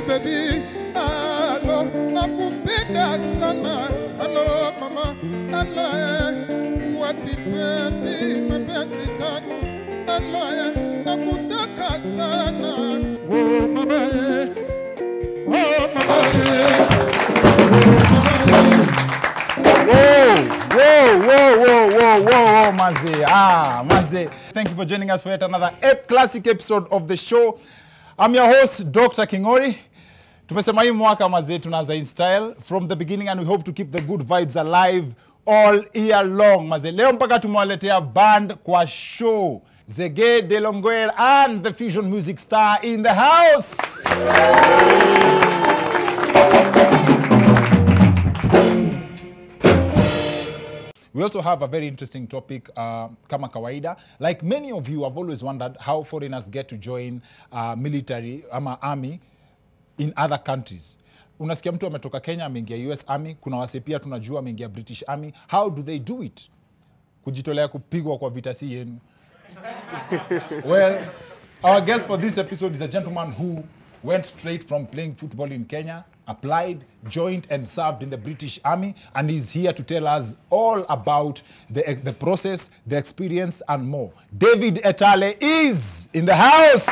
Baby, hello, nakupenda sana. Hello, mama, hello, wapi baby, mapenzi tamu. Hello, nakutaka sana. Oh, mama, oh, mama, Whoa, Maze. Maze. Thank you for joining us for yet another classic episode of the show. I'm your host, Dr. Kingori. Tumesema hii mwaka Maze tunaanza in style from the beginning, and we hope to keep the good vibes alive all year long. Maze, leo mpaka tumewaletea band kwa show. Zege Delongwer and the fusion music star in the house. We also have a very interesting topic, kama kawaida. Like many of you have always wondered how foreigners get to join military ama army in other countries. Unasikia mtu ametoka Kenya ameingia US Army, kuna wase pia tunajua ameingia British Army. How do they do it? Kujitolea kupigwa kwa vita si yenu. Well, our guest for this episode is a gentleman who went straight from playing football in Kenya, applied, joined and served in the British Army, and is here to tell us all about the process, the experience and more. David Etale is in the house.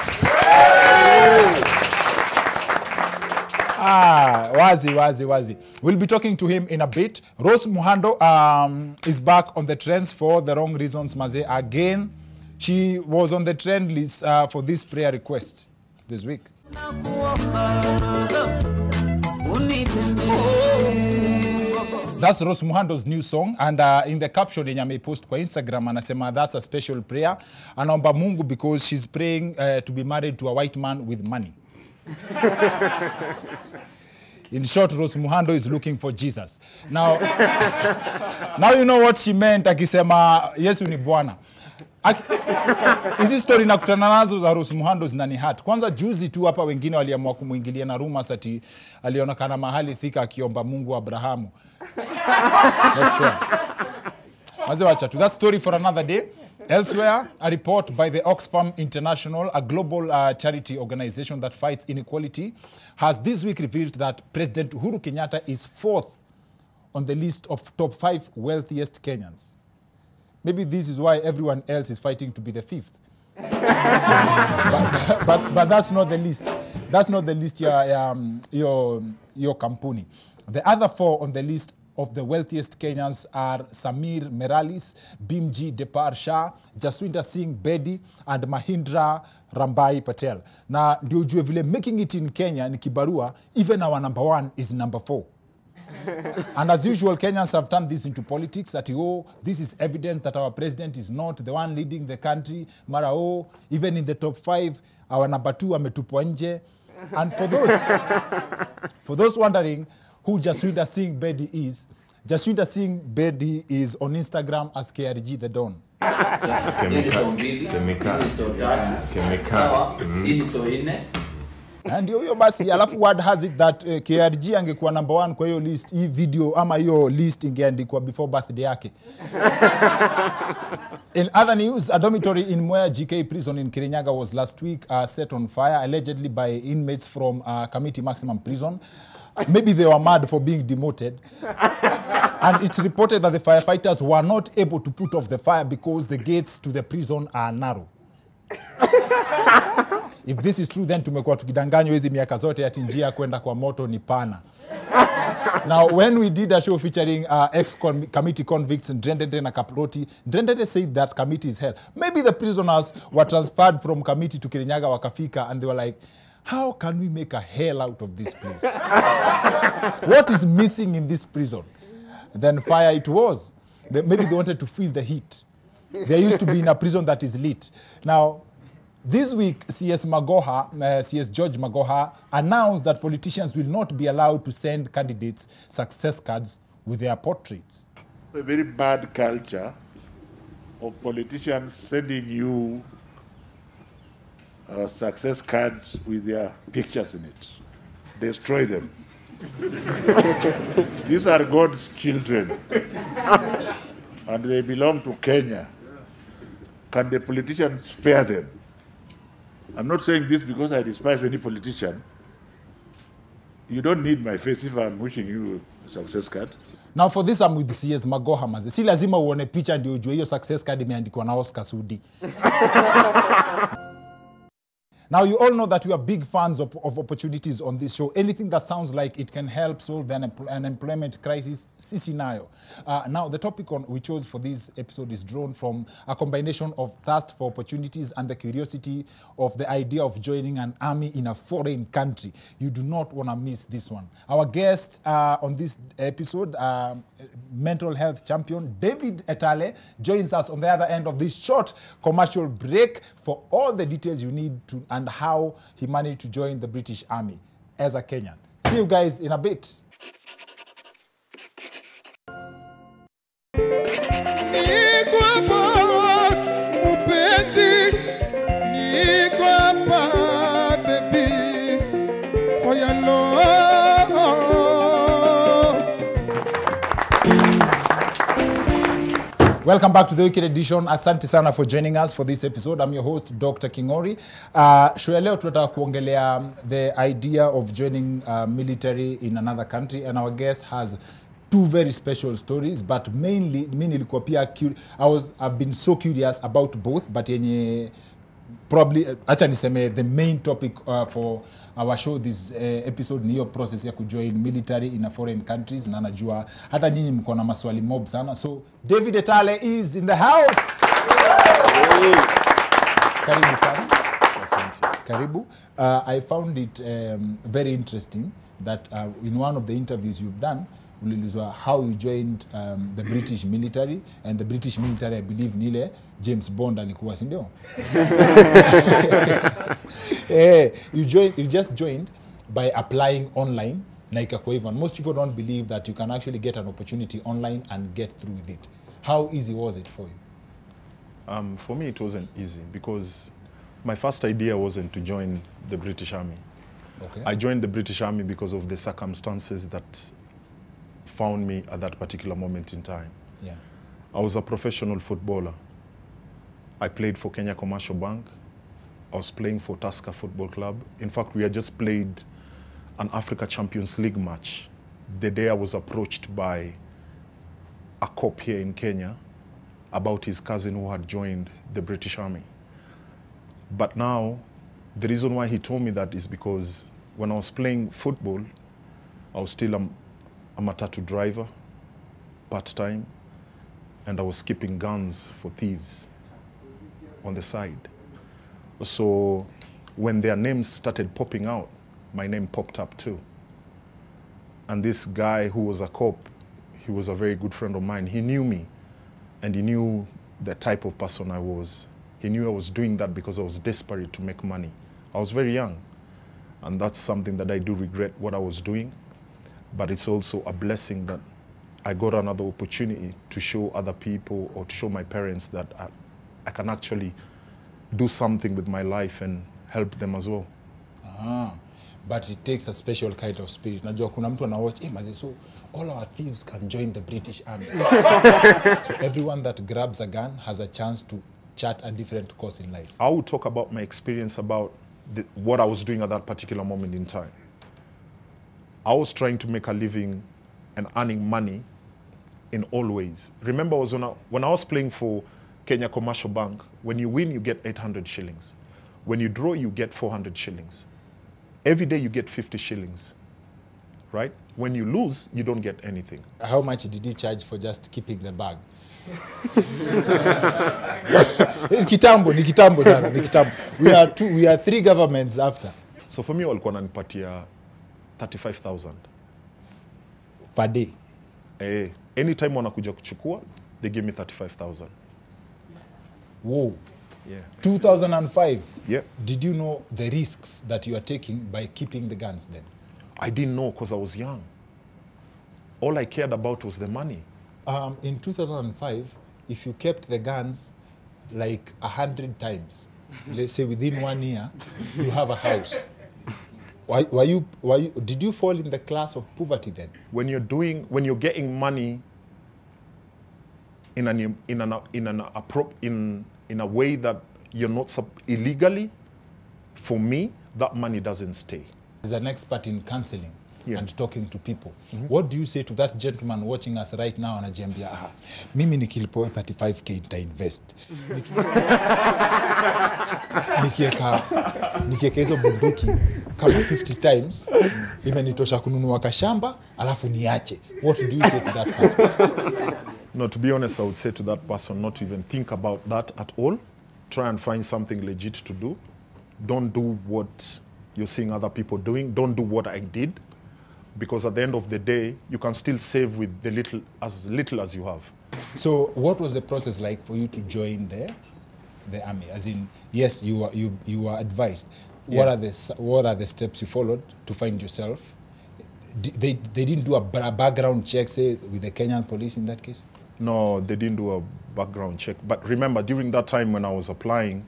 Wazi. We'll be talking to him in a bit. Rose Muhando is back on the trends for the wrong reasons, Maze, again. She was on the trend list for this prayer request this week. That's Rose Muhando's new song, and in the caption yenye amepost kwa Instagram anasema that's a special prayer. Anaomba Mungu because she's praying to be married to a white man with money. In short, Rose Muhando is looking for Jesus. Now you know what she meant akisema Yesu ni Bwana. Hizi story nakutana nazo za Rose Muhando zinani hat. Kwanza juzi tu hapa wengine waliamua kumuingilia na rumors ati alionekana mahali Thika akiomba Mungu Abrahamu. Maze wacha tu. That story for another day. Elsewhere, a report by the Oxfam International, a global charity organization that fights inequality, has this week revealed that President Uhuru Kenyatta is 4th on the list of top 5 wealthiest Kenyans. Maybe this is why everyone else is fighting to be the 5th. but that's not the list. That's not the list your company. The other 4 on the list of the wealthiest Kenyans are Samir Meralis, Bimji Depar Shah, Jaswinter Singh Bedi, and Mahindra Rambai Patel. Na ndio ujue vile making it in Kenya ni kibarua, even our number 1 is number 4. And as usual, Kenyans have turned this into politics. That this is evidence that our president is not the one leading the country. Mara even in the top 5, our number 2 ametupwa nje. And for those wondering who Jaswinter Singh Bedi is, Jaswinter Singh Bedi is on Instagram as KRG the Don. And hiyo basi alafu word has it that KRG angekuwa number 1 kwa hiyo list, hii video ama hiyo list ingeandikwa before birthday yake. In other news, a dormitory in Mwea GK prison in Kirinyaga was last week set on fire allegedly by inmates from Kamiti Maximum Prison. Maybe they were mad for being demoted. And it's reported that the firefighters were not able to put off the fire because the gates to the prison are narrow. If this is true, then tumekuwa tukidanganywa hizi miaka zote ati njia kwenda kwa moto ni pana. Now, when we did a show featuring ex-committee convicts Ndrendete na Kaploti, Ndrendete said that committee is hell. Maybe the prisoners were transferred from committee to Kirinyaga wakafika and they were like, how can we make a hell out of this place? What is missing in this prison? Then fire it was. Maybe they wanted to feel the heat. They used to be in a prison that is lit. Now, this week, CS George Magoha announced that politicians will not be allowed to send candidates success cards with their portraits. A very bad culture of politicians sending you success cards with their pictures in it. Destroy them. These are God's children, and they belong to Kenya. Can the politicians spare them? I'm not saying this because I despise any politician. You don't need my face if I'm wishing you a success card. Now for this I'm with CS Magoha maze. Si lazima uone picha ndio ujue hiyo success card imeandikwa na Oscar Sudi. Now, you all know that we are big fans of opportunities on this show. Anything that sounds like it can help solve the unemployment crisis, sisi nayo. Now, the topic we chose for this episode is drawn from a combination of thirst for opportunities and the curiosity of the idea of joining an army in a foreign country. You do not want to miss this one. Our guest on this episode, mental health champion David Etale, joins us on the other end of this short commercial break for all the details you need to and how he managed to join the British Army as a Kenyan. See you guys in a bit. Welcome back to the Wicked Edition. Asante sana for joining us for this episode. I'm your host, Dr. Kingori. Show ya leo tunataka kuongelea the idea of joining military in another country, and our guest has two very special stories, but mainly mimi nilikuwa pia I've been so curious about both, but yenye probably acha niseme the main topic for our show this episode ni hiyo process ya kujoin military in a foreign countries, na najua hata nyinyi mko na maswali mob sana. So David Etale is in the house. Karibu sana. Karibu. I found it very interesting that in one of the interviews you've done, ulilizwa how you joined the British military, and the British military, I believe, nile James Bond alikuwa, si ndio? You just joined by applying online, na ikakuwa hivyo. Most people don't believe that you can actually get an opportunity online and get through with it. How easy was it for you? For me, it wasn't easy because my first idea wasn't to join the British Army. Okay. I joined the British Army because of the circumstances that found me at that particular moment in time. Yeah. I was a professional footballer. I played for Kenya Commercial Bank. I was playing for Tusker Football Club. In fact, we had just played an Africa Champions League match. The day I was approached by a cop here in Kenya about his cousin who had joined the British Army. But now, the reason why he told me that is because when I was playing football, I was still a matatu driver, part-time, and I was skipping guns for thieves on the side. So when their names started popping out, my name popped up too. And this guy who was a cop, he was a very good friend of mine. He knew me, and he knew the type of person I was. He knew I was doing that because I was desperate to make money. I was very young, and that's something that I do regret what I was doing. But it's also a blessing that I got another opportunity to show other people or to show my parents that I can actually do something with my life and help them as well. But it takes a special kind of spirit. Najua kuna mtu anawatch, maze, so all our thieves can join the British Army. So everyone that grabs a gun has a chance to chart a different course in life. I will talk about my experience about what I was doing at that particular moment in time. I was trying to make a living and earning money in all ways. Remember, when I was playing for Kenya Commercial Bank, when you win, you get 800 shillings. When you draw, you get 400 shillings. Every day, you get 50 shillings, right? When you lose, you don't get anything. How much did you charge for just keeping the bag? Ni kitambo sana. We are three governments after. So for me, walikuwa wananipatia 35,000 per day. Anytime wanakuja kuchukua, they give me 35,000. Whoa. Yeah. 2005. Yeah. Did you know the risks that you are taking by keeping the guns then? I didn't know because I was young. All I cared about was the money. In 2005, if you kept the guns like 100 times, let's say within 1 year, you have a house. Did you fall in the class of poverty then? When you're getting money in a way that you're not illegally, for me, that money doesn't stay. As an expert in counseling and talking to people, what do you say to that gentleman watching us right now anajiambia, mimi nikilipo 35k nitainvest. Nikieka hizo bunduki kama 50 times, imenitosha kununua kashamba, alafu niache. What do you say to that person? No, to be honest, I would say to that person not to even think about that at all. Try and find something legit to do. Don't do what you're seeing other people doing. Don't do what I did. Because at the end of the day, you can still save with as little as you have. So what was the process like for you to join the army? As in, yes, you were advised. Yeah. What are the steps you followed to find yourself? They didn't do a background check, say, with the Kenyan police in that case? No, they didn't do a background check. But remember, during that time when I was applying,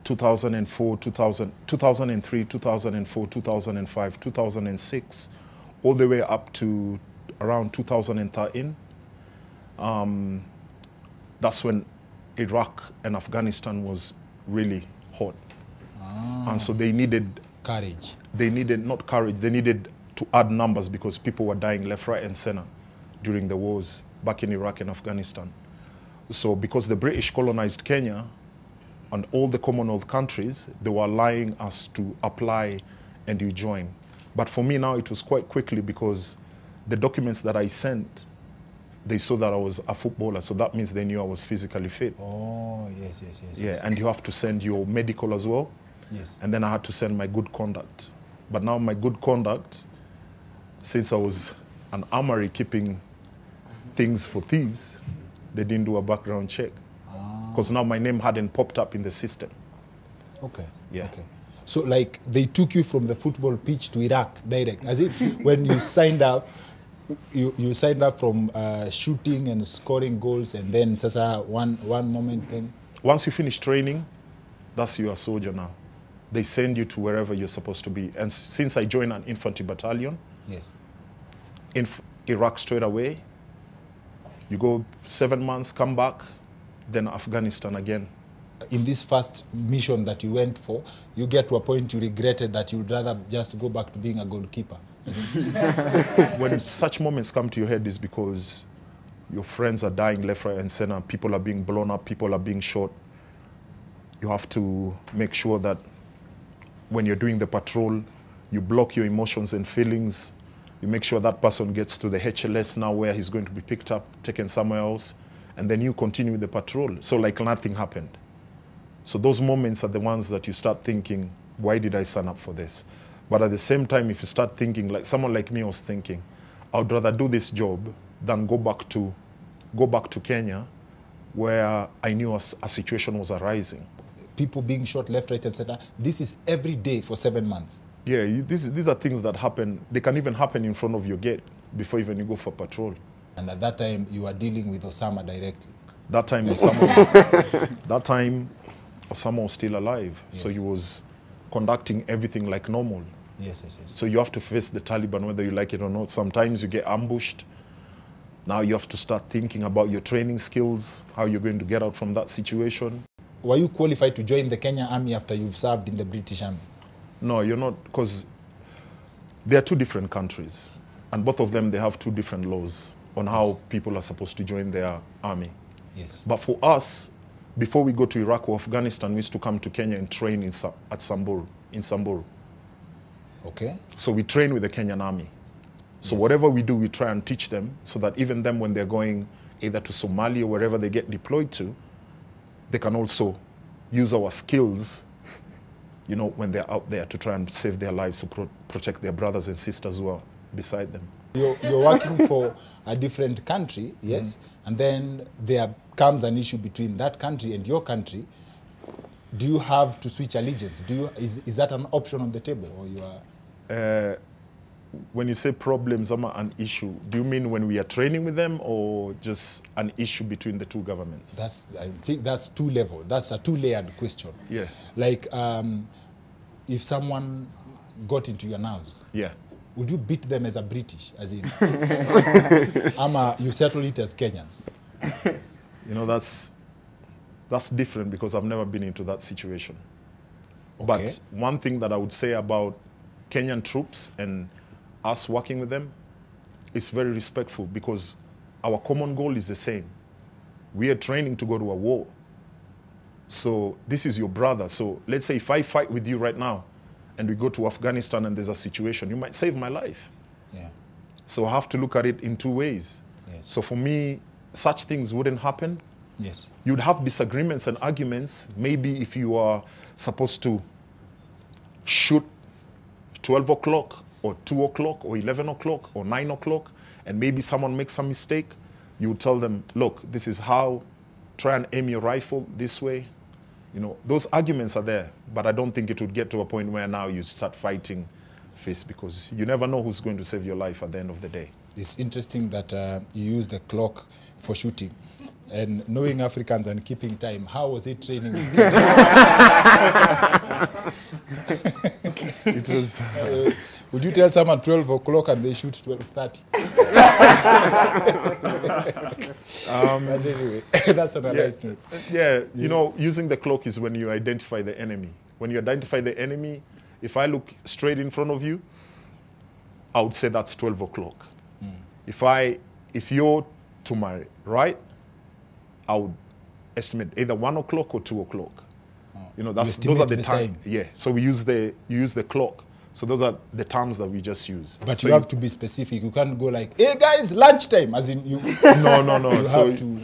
2004, 2003, 2004, 2005, 2006, all the way up to around 2013, that's when Iraq and Afghanistan was really hot. And so they needed courage. They needed not courage, they needed to add numbers because people were dying left, right, and center during the wars back in Iraq and Afghanistan. So because the British colonized Kenya and all the Commonwealth countries, they were allowing us to apply and you join. But for me now, it was quite quickly because the documents that I sent, they saw that I was a footballer, so that means they knew I was physically fit. Oh, yes. Yeah, yes. and you have to send your medical as well. Yes. And then I had to send my good conduct. But now my good conduct, since I was an armory keeping things for thieves, they didn't do a background check. Because now my name hadn't popped up in the system. Okay. Yeah. Okay. So like they took you from the football pitch to Iraq direct. As in when you signed up, you signed up from shooting and scoring goals, and then sasa one moment then. Once you finish training, that's your soldier now. They send you to wherever you're supposed to be. And since I joined an infantry battalion, yes, in Iraq straight away, you go 7 months, come back, then Afghanistan again. In this first mission that you went for, you get to a point you regretted that you'd rather just go back to being a goalkeeper. When such moments come to your head is because your friends are dying left, right, and center. People are being blown up. People are being shot. You have to make sure that when you're doing the patrol, you block your emotions and feelings. You make sure that person gets to the HLS now where he's going to be picked up, taken somewhere else, and then you continue the patrol. So like nothing happened. So those moments are the ones that you start thinking, why did I sign up for this? But at the same time, if you start thinking, like someone like me was thinking, I would rather do this job than go back to Kenya, where I knew a situation was arising. People being shot left, right, and center. This is every day for 7 months. Yeah, these are things that happen. They can even happen in front of your gate before even you go for patrol. And at that time, you are dealing with Osama directly. That time, Osama was still alive, yes. So he was conducting everything like normal. Yes. So you have to face the Taliban whether you like it or not. Sometimes you get ambushed. Now you have to start thinking about your training skills, how you're going to get out from that situation. Were you qualified to join the Kenya Army after you've served in the British Army? No, you're not, because they are two different countries. And both of them, they have two different laws on how people are supposed to join their army. Yes. But for us, before we go to Iraq or Afghanistan, we used to come to Kenya and train at Samburu, in Samburu. Okay. So we train with the Kenyan army. So yes. Whatever we do, we try and teach them so that even them, when they're going either to Somalia or wherever they get deployed to, they can also use our skills, you know, when they're out there to try and save their lives, to protect their brothers and sisters who are beside them. You're working for a different country, yes, and then there comes an issue between that country and your country. Do you have to switch allegiance? Is that an option on the table, or you are? when you say problems, an issue, do you mean when we are training with them or just an issue between the two governments? I think that's two level. That's a two-layered question. Yeah. Like, if someone got into your nerves, Yeah. would you beat them as a British, as in, you settle it as Kenyans? You know, that's different because I've never been into that situation. Okay. But one thing that I would say about Kenyan troops and us working with them, it's very respectful because our common goal is the same. We are training to go to a war. So this is your brother. So let's say if I fight with you right now and we go to Afghanistan and there's a situation, you might save my life. Yeah. So I have to look at it in two ways. Yes. So for me, such things wouldn't happen. Yes. You'd have disagreements and arguments. Maybe if you are supposed to shoot 12 o'clock or 2 o'clock or 11 o'clock or 9 o'clock, and maybe someone makes a mistake, you would tell them, look, this is how, try and aim your rifle this way. You know, those arguments are there, but I don't think it would get to a point where now you start fighting face, because you never know who's going to save your life at the end of the day. It's interesting that you use the clock for shooting. And knowing Africans and keeping time, how was it training? It was... would you tell someone 12 o'clock and they shoot 12:30? But anyway, that's another note. Yeah, you know, using the clock is when you identify the enemy. When you identify the enemy, if I look straight in front of you, I would say that's 12 o'clock. If you're to my right, I would estimate either 1 o'clock or 2 o'clock. You know, those are the time. Yeah. So you use the clock. So those are the terms that we just use. But so you have to be specific. You can't go like, hey guys, lunchtime, as in you. No. You So have to.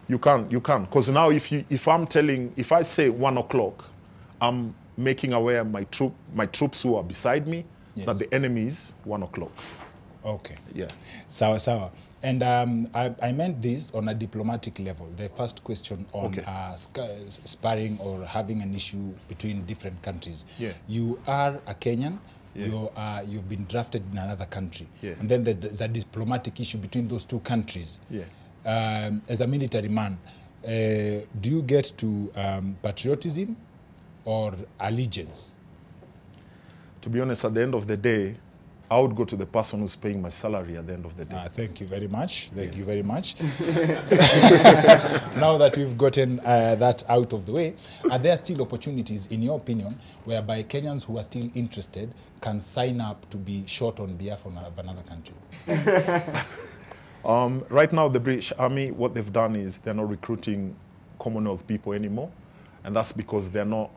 You can't. Because now if I say 1 o'clock, I'm making aware my troops who are beside me that the enemy is 1 o'clock. Okay. Yeah. Sawa. And I meant this on a diplomatic level. The first question on sparring or having an issue between different countries. Yeah. You are a Kenyan. Yeah. You've been drafted in another country. Yeah. And then there's a diplomatic issue between those two countries. Yeah. As a military man, do you get to patriotism or allegiance? To be honest, at the end of the day, I would go to the person who's paying my salary at the end of the day. Thank you very much. Thank you very much. Now that we've gotten that out of the way, are there still opportunities, in your opinion, whereby Kenyans who are still interested can sign up to be shot on behalf of another country? Right now, the British Army, what they've done is they're not recruiting Commonwealth people anymore. And that's because they're not...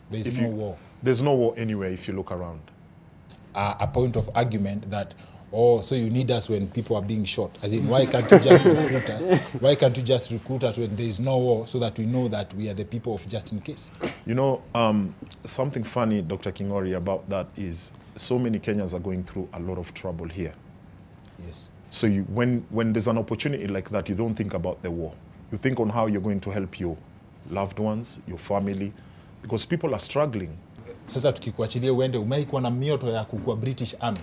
There's no war. There's no war anywhere if you look around. A point of argument that, so you need us when people are being shot. As in, why can't you just recruit us? Why can't you just recruit us when there is no war so that we know that we are the people of just in case? You know, something funny, Dr. Kingori, about that is so many Kenyans are going through a lot of trouble here. Yes. So when there's an opportunity like that, you don't think about the war. You think on how you're going to help your loved ones, your family, because people are struggling. Sasa tukikuachilia uende, umeikuwa na mioto ya kukua British Army,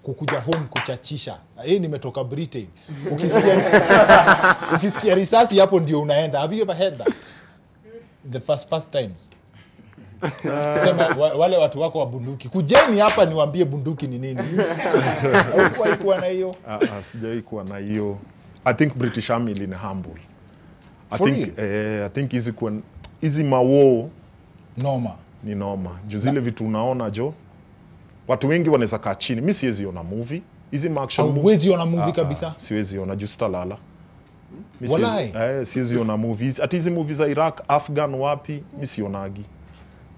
kukuja home kuchachisha. Nimetoka Britain. Ukisikia risasi hapo ndio unaenda. Have you ever heard that? The first times. Sema wale watu wako wa bunduki, kujeni hapa niwaambie bunduki ni nini. Haukuwa na hiyo? Sijawahi kuwa na hiyo. I think British Army is humble. I think hizi mawo Noma. Ni noma. Juu zile vitu unaona jo, watu wengi wanaweza kaa chini. Mimi siwezi ona movie. Hizi action movie. Huwezi ona movie kabisa? Siwezi ona, juu sitalala. Walai. Siwezi ona movies. Ati hizi movies za Iraq, Afghan wapi, mimi sionagi.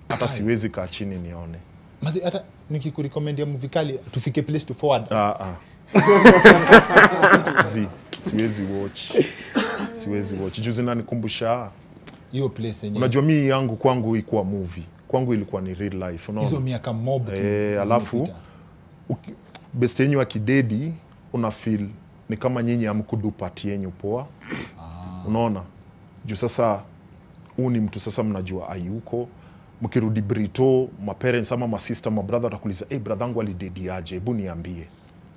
Hata siwezi kaa chini nione. Mazi hata nikikurekomendia movie kali tufike place to forward. Siwezi watch. Juu zinanikumbusha hiyo place yenyewe. Unajua mimi yangu kwangu ilikuwa movie. Kwangu ilikuwa ni real life, unaona. Hizo miaka mob. Alafu best yenyu akidedi una feel ni kama nyinyi hamkudu party yenyu poa. Unaona? Juu sasa huu ni mtu sasa mnajua ayuko, mkirudi Brito, my parents ama my sister, my brother atakuuliza, brother wangu alidedi aje, hebu niambie.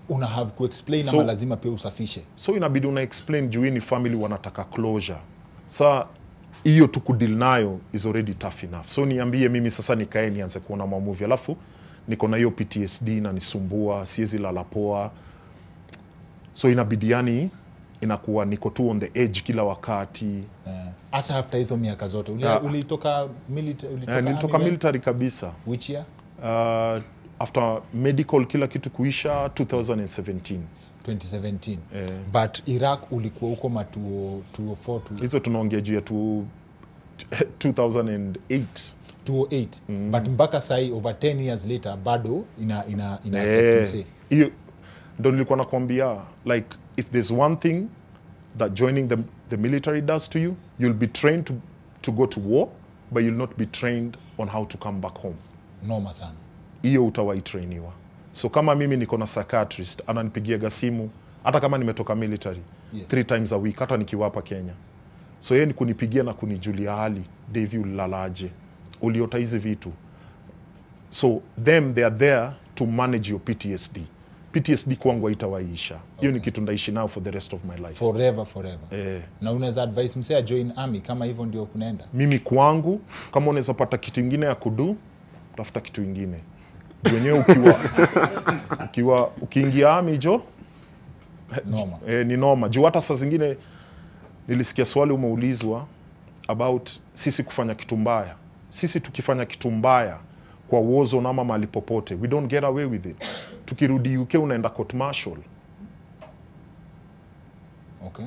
Una have to explain So- ama lazima pia usafishe. So inabidi una explain juu ni family wanataka closure. Sa hiyo tu kudeal nayo is already tough enough. So niambie mimi sasa nikae nianze kuona movie, alafu niko na hiyo PTSD na nisumbua, siwezi lala poa. So inabidi yani inakuwa niko tu on the edge kila wakati. Hata after hizo miaka zote ulitoka military, Nilitoka military kabisa. Which year? After medical kila kitu kuisha 2017. 2017. But Iraq ulikuwa huko ma 204 Hizo tunaongea juu ya 2008. 208. But mpaka sai over 10 years later bado ina affect Hiyo ndo nilikuwa nakwambia, like if there's one thing that joining the military does to you, you'll be trained to go to war, but you'll not be trained on how to come back home. noma sana. Hiyo utawahi trainiwa. So kama mimi niko na psychiatrist ananipigia simu hata kama nimetoka military 3 times a week hata nikiwa hapa Kenya. So yeye ni kunipigia na kunijulia hali, Davey ulalaje, uliota hizi vitu. So them they are there to manage your PTSD. PTSD kwangu haitawaisha. Hiyo ni kitu ndaishi nao for the rest of my life. Forever. Na unaweza advise msee join army kama hivyo ndio kunaenda? Mimi kwangu kama unaweza pata kitu kingine ya kudu, tafuta kitu kingine. Wenyewe ukiingia army jo Noma. ni noma. Juu hata saa zingine nilisikia swali umeulizwa about sisi kufanya kitu mbaya. Sisi tukifanya kitu mbaya kwa uozo na mahali popote, we don't get away with it. Tukirudi UK unaenda court martial. Okay.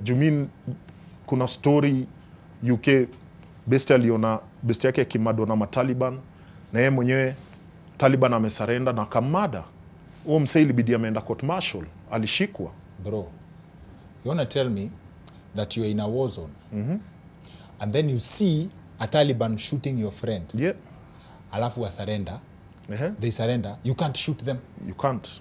Juu kuna story UK best aliona best yake kimado na Mataliban na yeye mwenyewe Taliban amesarenda na kamada. Huo msee ilibidi ameenda court martial, alishikwa. Bro, you wanna tell me that you are in a war zone and then you see a Taliban shooting your friend, alafu wa surrender, they surrender, you can't shoot them? You can't.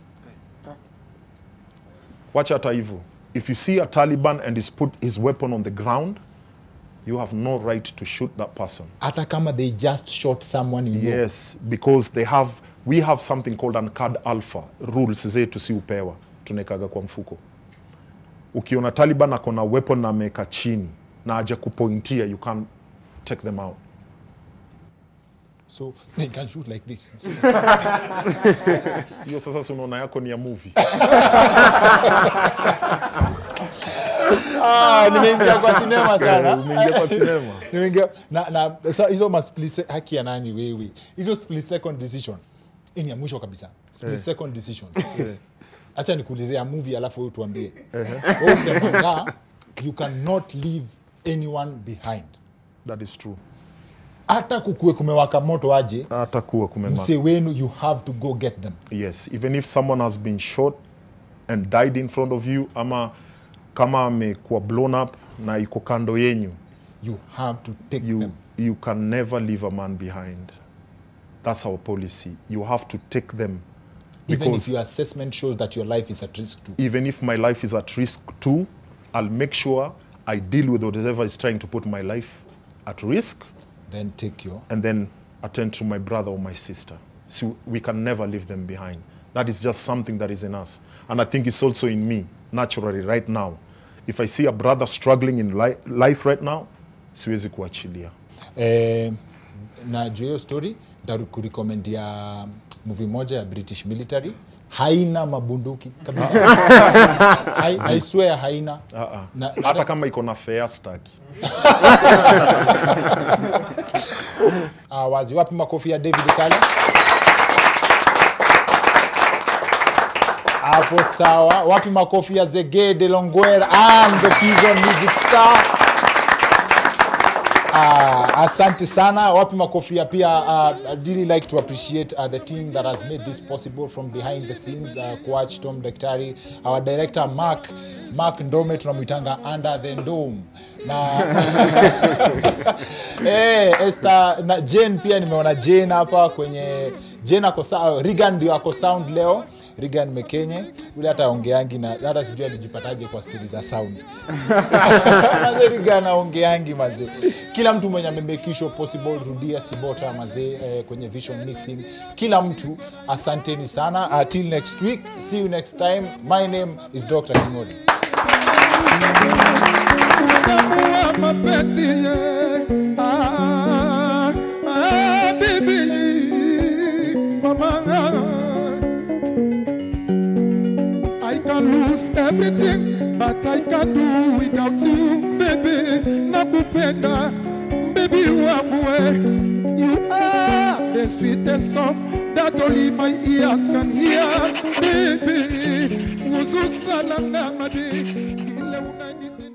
Watch hata hivyo. If you see a Taliban and he's put his weapon on the ground, you have no right to shoot that person. Hata kama they just shot someone you know? Yes, because we have something called an CAD Alpha rules zetu si upewa tunekaga kwa mfuko. Ukiona Taliban akona weapon na ameka chini na aje kupointia, you can't take them out. So they can shoot like this. Hiyo sasa unaona yako ni ya movie. Nimeingia kwa sinema sana. Umeingia kwa sinema. Nimeingia na sasa hizo must haki ya nani wewe? Hizo split second decision. Ini ya mwisho kabisa. Split second decisions. Acha nikuulize ya movie alafu wewe tuambie. Wewe usema you cannot leave anyone behind. That is true. Hata kukue kumewaka moto aje, Hata kuwa kumema. mse wenu you have to go get them. Yes, even if someone has been shot and died in front of you, ama kama amekuwa blown up na iko kando yenyu, you have to take them. You can never leave a man behind. That's our policy. You have to take them. Even if your assessment shows that your life is at risk too. Even if my life is at risk too, I'll make sure I deal with whatever is trying to put my life at risk. Then take your... And then attend to my brother or my sister. So we can never leave them behind. That is just something that is in us. And I think it's also in me, naturally, right now. If I see a brother struggling in life right now, siwezi kuachilia. Na juu hiyo story, nitakurekomendia movie moja ya British military. Haina mabunduki kabisa. I swear haina. Hata kama iko na fair staki. Wazi, wapi makofi ya David Kale? Hapo sawa. Wapi makofi ya Zege de Longuer and the Fusion Music Star? Asante sana. Wapi makofi ya pia I'd really like to appreciate the team that has made this possible from behind the scenes. Coach Tom Daktari, our director Mark Ndome, tunamuitanga Under the Dome. Na Esther na Jane pia nimeona Jane hapa kwenye Jane ako sawa, Regan ndio ako sound leo. Regan Mekenye, ule hata ongeangi na hata sijui alijipataje kwa stories za sound. Maze Regan aongeangi maze. Kila mtu mwenye amemekisho possible, Rudia Sibota maze kwenye vision mixing. Kila mtu asanteni sana. Until next week, see you next time. My name is Dr. Kingori. I can lose everything, but I can do without you, baby. Nakupenda, baby wangwe. You are the sweetest song that only my ears can hear, baby. Uzu salanga madi, ile unanipenda.